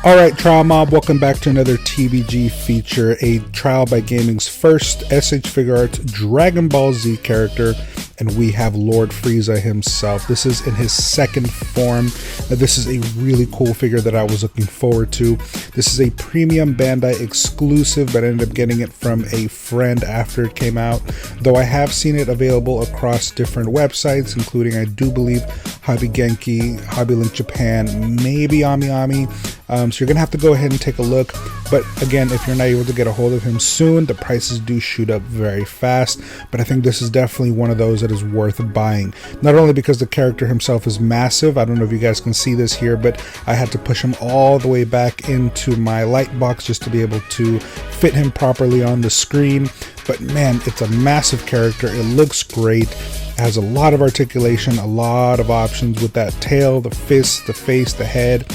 Alright, Trial Mob, welcome back to another TBG feature, a Trial by Gaming's first SH Figuarts Dragon Ball Z character, and we have Lord Frieza himself. This is in his second form. This is a really cool figure that I was looking forward to. This is a premium Bandai exclusive, but I ended up getting it from a friend after it came out, though I have seen it available across different websites, including, I do believe, Hobby Genki, Hobby Link Japan, maybe Ami. So you're gonna have to go ahead and take a look, but again, if you're not able to get a hold of him soon, the prices do shoot up very fast. But I think this is definitely one of those that is worth buying, not only because the character himself is massive. I don't know if you guys can see this here, but I had to push him all the way back into my light box just to be able to fit him properly on the screen. But man, it's a massive character. It looks great. It has a lot of articulation, a lot of options with that tail, the fist, the face, the head.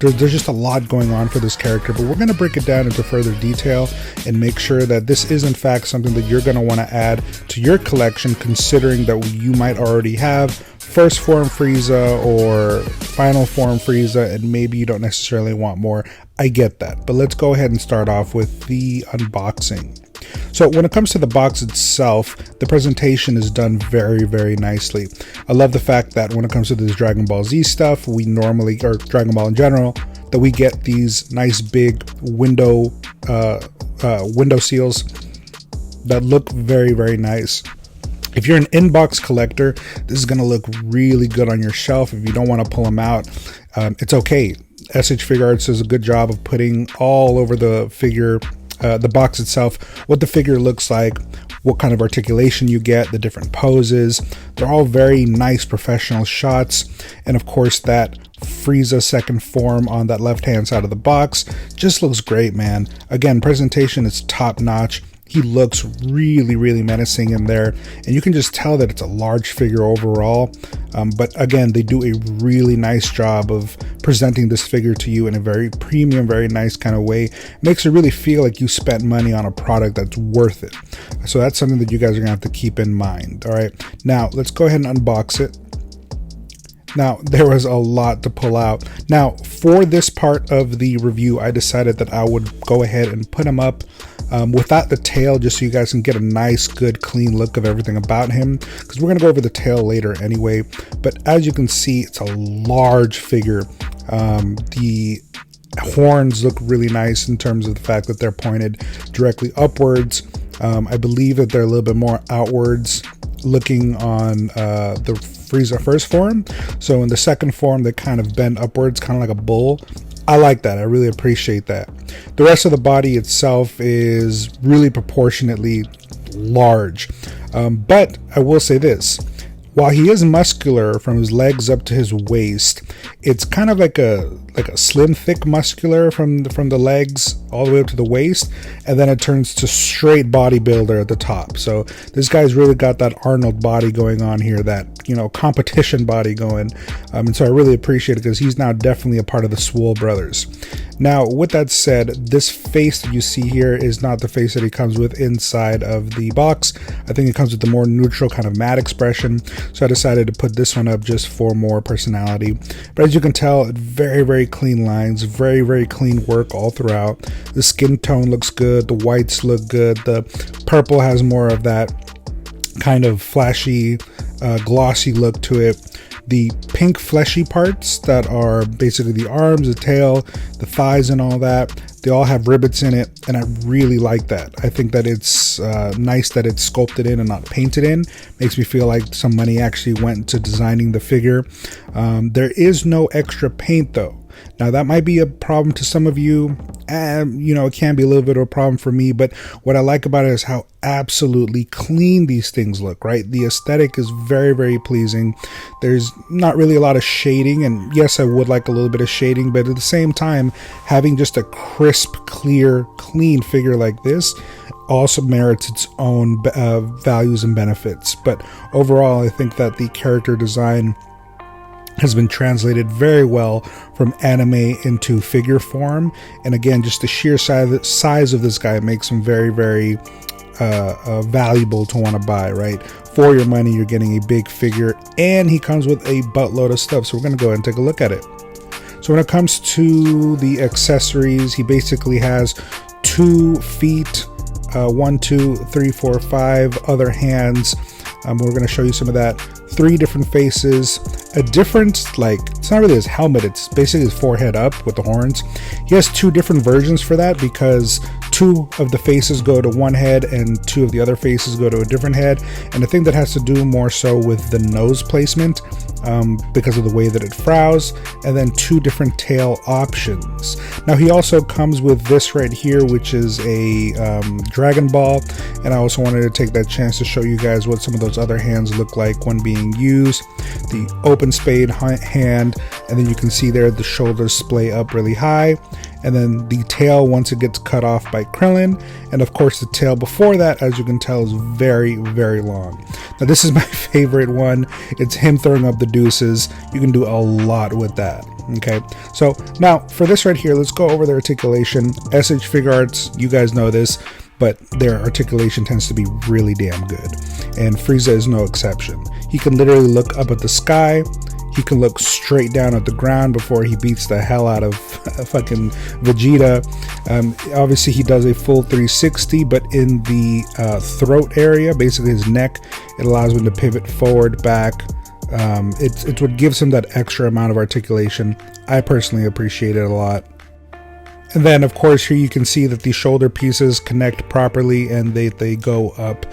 There's just a lot going on for this character, but we're going to break it down into further detail and make sure that this is in fact something that you're going to want to add to your collection, considering that you might already have first form Frieza or final form Frieza, and maybe you don't necessarily want more. I get that, but let's go ahead and start off with the unboxing. So when it comes to the box itself, the presentation is done very, very nicely. I love the fact that when it comes to this Dragon Ball Z stuff, we normally, or Dragon Ball in general, that we get these nice big window seals that look very, very nice. If you're an inbox collector, this is going to look really good on your shelf. If you don't want to pull them out, it's okay. SH Figuarts does a good job of putting all over the figure, the box itself, what the figure looks like, what kind of articulation you get, the different poses. They're all very nice professional shots. And of course, that Frieza second form on that left hand side of the box just looks great, man. Again, presentation is top notch. He looks really, really menacing in there, and you can just tell that it's a large figure overall. But again, they do a really nice job of presenting this figure to you in a very premium, very nice kind of way. It makes it really feel like you spent money on a product that's worth it. So that's something that you guys are gonna have to keep in mind. All right, now let's go ahead and unbox it. Now, there was a lot to pull out. Now, for this part of the review, I decided that I would go ahead and put him up without the tail, just so you guys can get a nice, good, clean look of everything about him, because we're going to go over the tail later anyway. But as you can see, it's a large figure. The horns look really nice in terms of the fact that they're pointed directly upwards. I believe that they're a little bit more outwards looking on the Frieza first form. So in the second form, they kind of bend upwards, kind of like a bull. I like that. I really appreciate that. The rest of the body itself is really proportionately large. But I will say this. While he is muscular from his legs up to his waist, it's kind of like a slim, thick muscular from the legs all the way up to the waist, and then it turns to straight bodybuilder at the top. So this guy's really got that Arnold body going on here, that, you know, competition body going. And so I really appreciate it, because he's now definitely a part of the Swole Brothers. Now, with that said, this face that you see here is not the face that he comes with inside of the box. I think it comes with the more neutral kind of matte expression. So I decided to put this one up just for more personality. But as you can tell, very, very clean lines, very, very clean work all throughout. The skin tone looks good. The whites look good. The purple has more of that kind of flashy, glossy look to it. The pink fleshy parts that are basically the arms, the tail, the thighs, and all that, they all have ribbons in it, and I really like that. I think that it's nice that it's sculpted in and not painted in. Makes me feel like some money actually went into designing the figure. There is no extra paint though. Now that might be a problem to some of you, and you know, it can be a little bit of a problem for me, but what I like about it is how absolutely clean these things look, right? The aesthetic is very, very pleasing. There's not really a lot of shading, and yes, I would like a little bit of shading, but at the same time, having just a crisp, clear, clean figure like this also merits its own values and benefits. But overall, I think that the character design has been translated very well from anime into figure form, and again, just the sheer size of this guy makes him very, very valuable to want to buy, right? For your money, you're getting a big figure, and he comes with a buttload of stuff. So we're going to go ahead and take a look at it. So when it comes to the accessories, he basically has 2 feet, 1, 2, 3, 4, 5 other hands. We're going to show you some of that. 3 different faces, a different, like, it's not really his helmet, it's basically his forehead up with the horns. He has 2 different versions for that because 2 of the faces go to one head and 2 of the other faces go to a different head. And I think that has to do more so with the nose placement because of the way that it frowns, and then 2 different tail options. Now he also comes with this right here, which is a Dragon Ball, and I also wanted to take that chance to show you guys what some of those other hands look like when being used. The open spade hand, and then you can see there the shoulders splay up really high, and then the tail once it gets cut off by Krillin, and of course the tail before that, as you can tell, is very, very long. Now this is my favorite one. It's him throwing up the deuces. You can do a lot with that. Okay, so now for this right here, let's go over the articulation. SH Figuarts, you guys know this, but their articulation tends to be really damn good, and Frieza is no exception. He can literally look up at the sky. He can look straight down at the ground before he beats the hell out of fucking Vegeta. Obviously, he does a full 360, but in the throat area, basically his neck, it allows him to pivot forward, back. It's what gives him that extra amount of articulation. I personally appreciate it a lot. And then, of course, here you can see that the shoulder pieces connect properly and they go up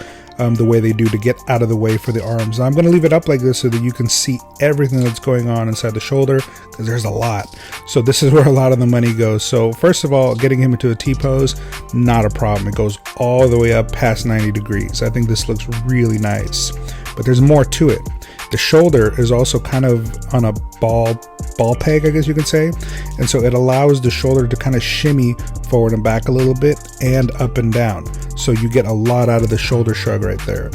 the way they do to get out of the way for the arms. Now, I'm going to leave it up like this so that you can see everything that's going on inside the shoulder, because there's a lot. So this is where a lot of the money goes. So first of all, getting him into a T-pose, not a problem. It goes all the way up past 90 degrees. I think this looks really nice, but there's more to it. The shoulder is also kind of on a ball peg, I guess you could say, and so it allows the shoulder to kind of shimmy forward and back a little bit and up and down, so you get a lot out of the shoulder shrug right there.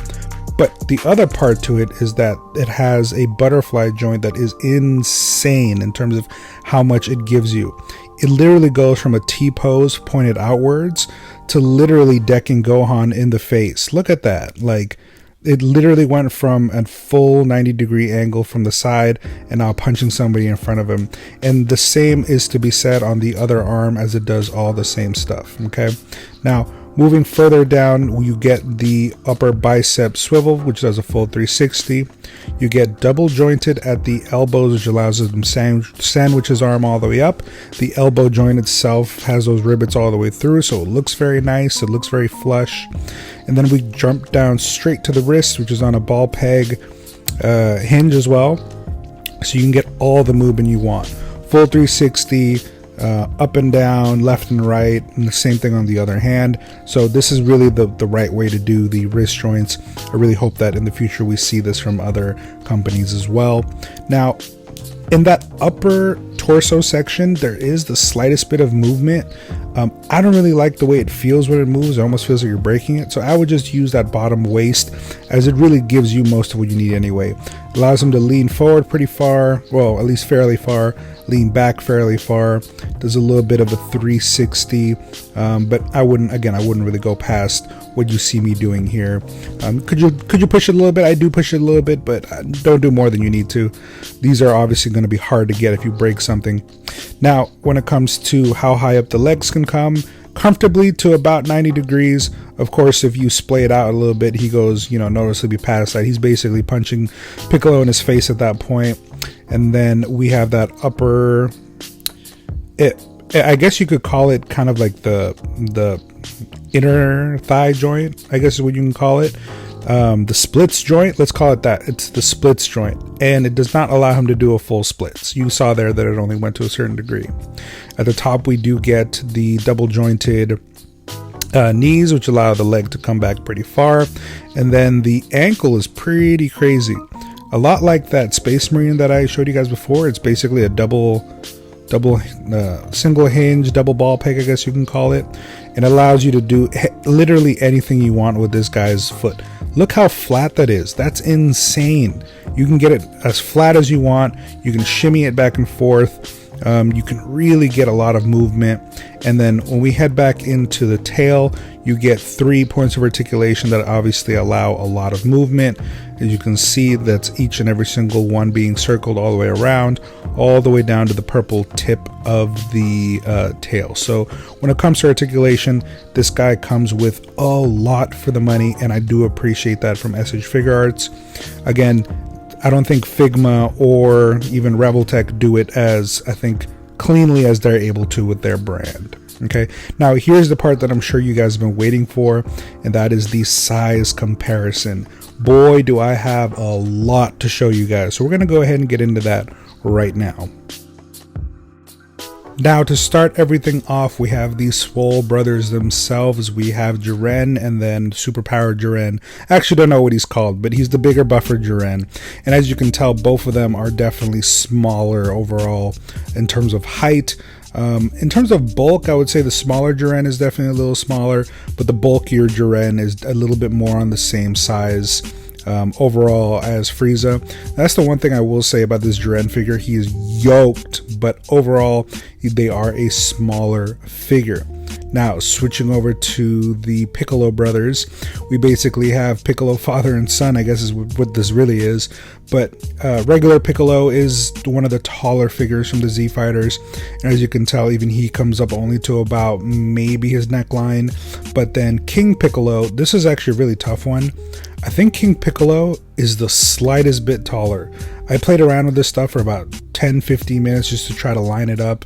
But the other part to it is that it has a butterfly joint that is insane in terms of how much it gives you. It literally goes from a T-pose pointed outwards to literally decking Gohan in the face. Look at that. Like, it literally went from a full 90-degree angle from the side and now punching somebody in front of him. And the same is to be said on the other arm, as it does all the same stuff. Okay, now moving further down, you get the upper bicep swivel, which does a full 360. You get double jointed at the elbows, which allows them sandwich his arm all the way up. The elbow joint itself has those rivets all the way through, so it looks very nice. It looks very flush. And then we jump down straight to the wrist, which is on a ball peg hinge as well, so you can get all the movement you want. Full 360, up and down, left and right, and the same thing on the other hand. So this is really the right way to do the wrist joints. I really hope that in the future we see this from other companies as well. Now, in that upper torso section, there is the slightest bit of movement. I don't really like the way it feels when it moves. It almost feels like you're breaking it. So I would just use that bottom waist, as it really gives you most of what you need anyway. It allows him to lean forward pretty far, well, at least fairly far, lean back fairly far. Does a little bit of a 360, but I wouldn't really go past what you see me doing here. Could you push it a little bit? I do push it a little bit, but don't do more than you need to. These are obviously going to be hard to get if you break something. Now, when it comes to how high up the legs can come, comfortably to about 90 degrees. Of course, if you splay it out a little bit, he goes, noticeably past that. He's basically punching Piccolo in his face at that point. And then we have that upper, I guess you could call it kind of like the inner thigh joint, I guess is what you can call it. The splits joint, let's call it that. It's the splits joint, and it does not allow him to do a full splits. You saw there that it only went to a certain degree. At the top, we do get the double jointed knees, which allow the leg to come back pretty far, and then the ankle is pretty crazy. A lot like that Space Marine that I showed you guys before. It's basically a single hinge, double ball peg, I guess you can call it. It allows you to do literally anything you want with this guy's foot. Look how flat that is. That's insane. You can get it as flat as you want. You can shimmy it back and forth. You can really get a lot of movement. And then when we head back into the tail, you get 3 points of articulation that obviously allow a lot of movement. As you can see, that's each and every single one being circled all the way around, all the way down to the purple tip of the tail. So when it comes to articulation, this guy comes with a lot for the money, and I do appreciate that from SH Figuarts. Again, I don't think Figma or even Reveltech do it as, I think, cleanly as they're able to with their brand. Okay, now here's the part that I'm sure you guys have been waiting for, and that is the size comparison. Boy, do I have a lot to show you guys. So we're going to go ahead and get into that right now. Now, to start everything off, we have the Swole brothers themselves. We have Jiren and then superpowered Jiren. I actually don't know what he's called, but he's the bigger buffer Jiren. And as you can tell, both of them are definitely smaller overall in terms of height. In terms of bulk, I would say the smaller Jiren is definitely a little smaller, but the bulkier Jiren is a little bit more on the same size overall as Frieza. That's the one thing I will say about this Jiren figure. He is yoked, but overall they are a smaller figure. Now, switching over to the Piccolo brothers, we basically have Piccolo father and son, I guess is what this really is. But regular Piccolo is one of the taller figures from the Z Fighters. And as you can tell, even he comes up only to about maybe his neckline. But then King Piccolo, this is actually a really tough one. I think King Piccolo is the slightest bit taller. I played around with this stuff for about 10-15 minutes just to try to line it up.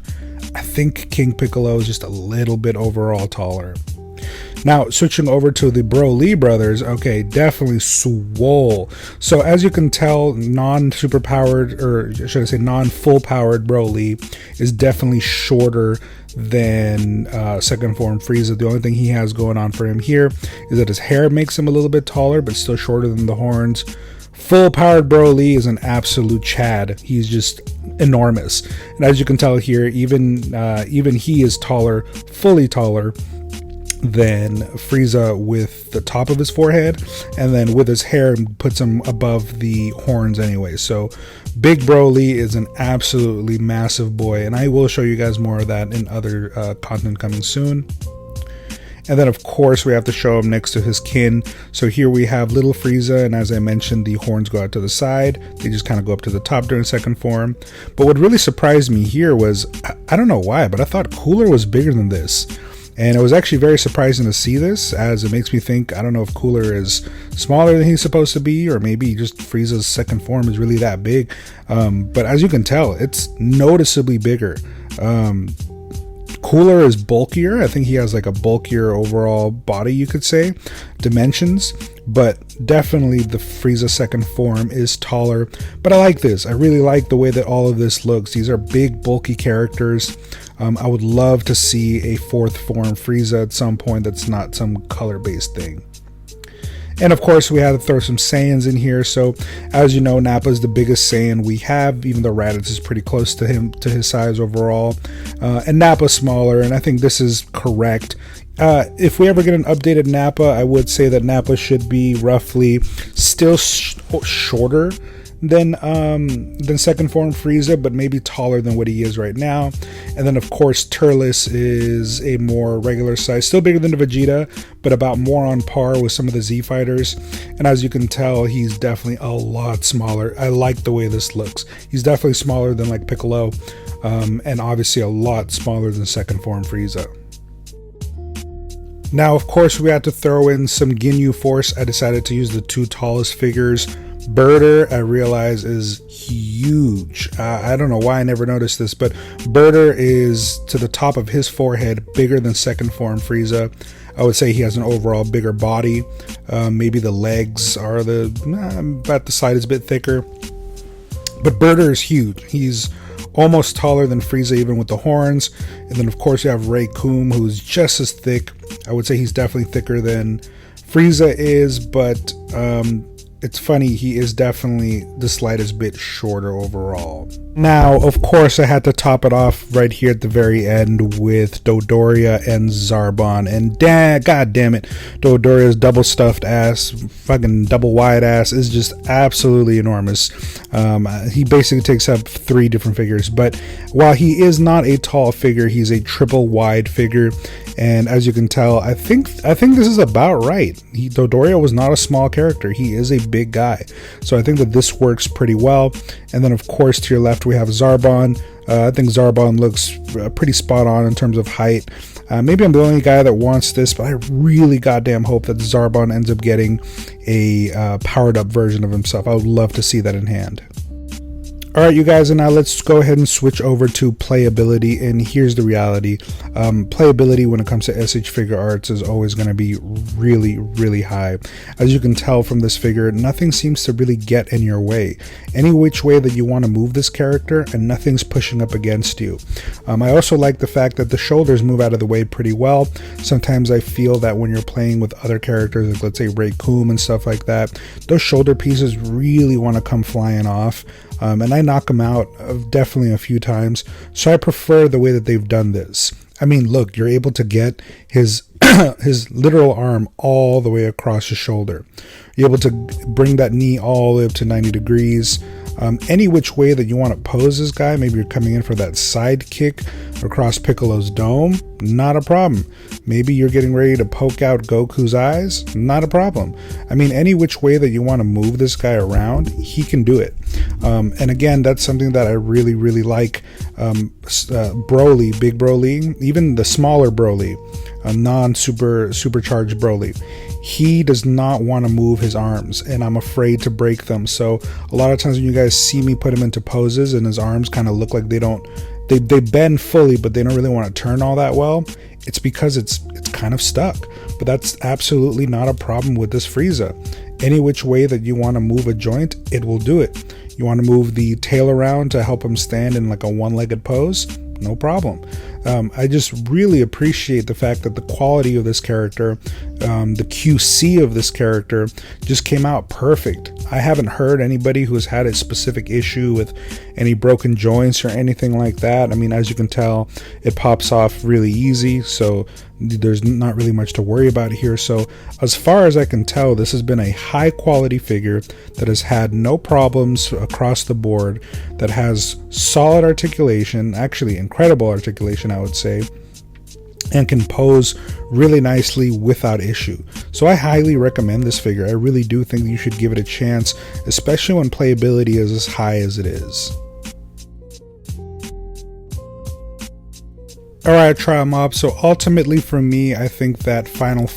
I think King Piccolo is just a little bit overall taller. Now, switching over to the Broly brothers, okay, definitely swole. So as you can tell, non-super powered, or should I say non-full powered Broly is definitely shorter than second form Frieza. The only thing he has going on for him here is that his hair makes him a little bit taller, but still shorter than the horns. Full powered Broly is an absolute Chad. He's just enormous. And as you can tell here, even he is taller, fully taller than Frieza with the top of his forehead, and then with his hair puts him above the horns anyway. So Big Broly is an absolutely massive boy, and I will show you guys more of that in other content coming soon. And then of course we have to show him next to his kin. So here we have little Frieza, and as I mentioned, the horns go out to the side. They just kind of go up to the top during second form. But what really surprised me here was, I don't know why, but I thought Cooler was bigger than this. And it was actually very surprising to see this, as it makes me think, I don't know if Cooler is smaller than he's supposed to be, or maybe just Frieza's second form is really that big. But as you can tell, it's noticeably bigger. Cooler is bulkier. I think he has like a bulkier overall body, you could say, dimensions. But definitely the Frieza second form is taller. But I like this. I really like the way that all of this looks. These are big, bulky characters. I would love to see a fourth form Frieza at some point that's not some color-based thing. And of course, we had to throw some Saiyans in here. So as you know, Nappa is the biggest Saiyan we have, even though Raditz is pretty close to him, to his size overall. And Nappa's smaller, and I think this is correct. If we ever get an updated Nappa, I would say that Nappa should be roughly still shorter than second form Frieza, but maybe taller than what he is right now. And then of course Turles is a more regular size, still bigger than the Vegeta, but about more on par with some of the Z Fighters. And as you can tell, he's definitely a lot smaller. I like the way this looks. He's definitely smaller than like Piccolo, and obviously a lot smaller than second form Frieza. Now of course we had to throw in some Ginyu Force. I decided to use the two tallest figures. Birder, I realize, is huge. I don't know why I never noticed this, but Birder is to the top of his forehead bigger than second form Frieza. I would say he has an overall bigger body. Maybe the legs are about the side is a bit thicker. But Birder is huge. He's almost taller than Frieza, even with the horns. And then of course you have Raykum, who's just as thick. I would say he's definitely thicker than Frieza is, but it's funny, he is definitely the slightest bit shorter overall. Now, of course, I had to top it off right here at the very end with Dodoria and Zarbon. And god damn it, Dodoria's double stuffed ass, fucking double wide ass is just absolutely enormous. He basically takes up 3 different figures. But while he is not a tall figure, he's a triple wide figure. And as you can tell, I think this is about right. Dodoria was not a small character. He is a big guy. So I think that this works pretty well. And then, of course, to your left, we have Zarbon. I think Zarbon looks pretty spot on in terms of height. Maybe I'm the only guy that wants this, but I really goddamn hope that Zarbon ends up getting a powered up version of himself. I would love to see that in hand. Alright, you guys, and now let's go ahead and switch over to playability. And here's the reality. Playability when it comes to SH Figuarts is always going to be really, really high. As you can tell from this figure, nothing seems to really get in your way. Any which way that you want to move this character, and nothing's pushing up against you. I also like the fact that the shoulders move out of the way pretty well. Sometimes I feel that when you're playing with other characters, like let's say Raycoon and stuff like that, those shoulder pieces really want to come flying off. And I knock him out definitely a few times. So I prefer the way that they've done this. I mean, look, you're able to get his his literal arm all the way across his shoulder. You're able to bring that knee all the way up to 90 degrees. Any which way that you want to pose this guy, maybe you're coming in for that side kick across Piccolo's dome, not a problem. Maybe you're getting ready to poke out Goku's eyes, not a problem. I mean, any which way that you want to move this guy around, he can do it. And again, that's something that I really, really like. Broly, big Broly, even the smaller Broly, supercharged Broly, he does not want to move his arms, and I'm afraid to break them. So a lot of times when you guys see me put him into poses and his arms kind of look like they bend fully, but they don't really want to turn all that well, it's because it's kind of stuck. But that's absolutely not a problem with this Frieza. Any which way that you want to move a joint, it will do it. You want to move the tail around to help him stand in like a one-legged pose, no problem. I just really appreciate the fact that the quality of this character, the QC of this character just came out perfect. I haven't heard anybody who's had a specific issue with any broken joints or anything like that. I mean, as you can tell, it pops off really easy, so there's not really much to worry about here. So as far as I can tell, this has been a high quality figure that has had no problems across the board, that has solid articulation, actually incredible articulation, I would say, and can pose really nicely without issue. So I highly recommend this figure. I really do think you should give it a chance, especially when playability is as high as it is. Alright, Trial Mob, so ultimately for me, I think that second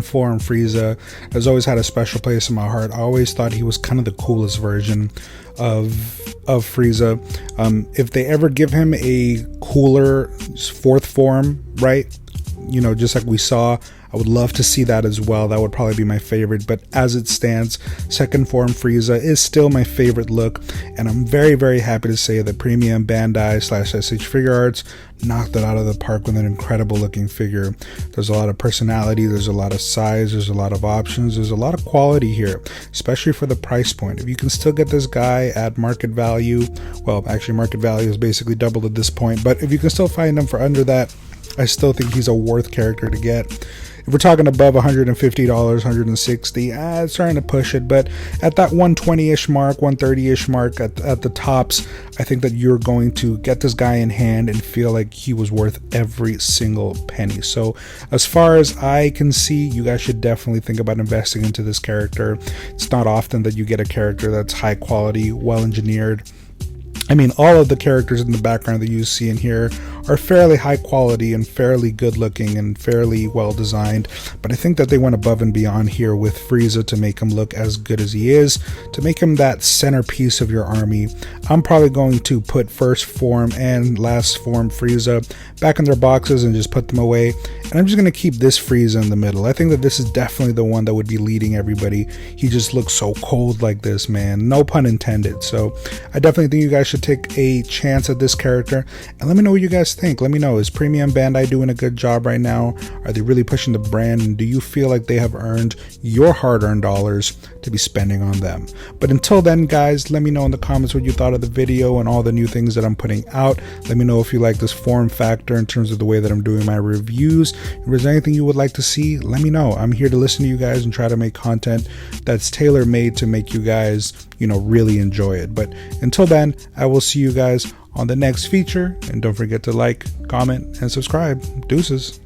form Frieza has always had a special place in my heart. I always thought he was kind of the coolest version of Frieza. If they ever give him a cooler fourth form, right, you know, just like we saw, I would love to see that as well. That would probably be my favorite, but as it stands, second form Frieza is still my favorite look, and I'm very, very happy to say that Premium Bandai /SH Figuarts knocked it out of the park with an incredible looking figure. There's a lot of personality, there's a lot of size, there's a lot of options, there's a lot of quality here, especially for the price point. If you can still get this guy at market value, well, actually market value is basically doubled at this point, but if you can still find him for under that, I still think he's a worth character to get. If we're talking above $150, $160, it's starting to push it, but at that 120-ish mark, 130-ish mark at the tops, I think that you're going to get this guy in hand and feel like he was worth every single penny. So as far as I can see, you guys should definitely think about investing into this character. It's not often that you get a character that's high quality, well engineered. I mean, all of the characters in the background that you see in here are fairly high quality and fairly good looking and fairly well designed, but I think that they went above and beyond here with Frieza to make him look as good as he is, to make him that centerpiece of your army. I'm probably going to put first form and last form Frieza back in their boxes and just put them away, and I'm just going to keep this Frieza in the middle. I think that this is definitely the one that would be leading everybody. He just looks so cold like this, man. No pun intended. So I definitely think you guys should should take a chance at this character, and let me know what you guys think. Let me know, is Premium Bandai doing a good job right now? Are they really pushing the brand, and do you feel like they have earned your hard-earned dollars to be spending on them? But until then, guys, let me know in the comments what you thought of the video and all the new things that I'm putting out. Let me know if you like this form factor in terms of the way that I'm doing my reviews. If there's anything you would like to see, let me know. I'm here to listen to you guys and try to make content that's tailor-made to make you guys, really enjoy it. But until then, I will see you guys on the next feature, and don't forget to like, comment, and subscribe. Deuces.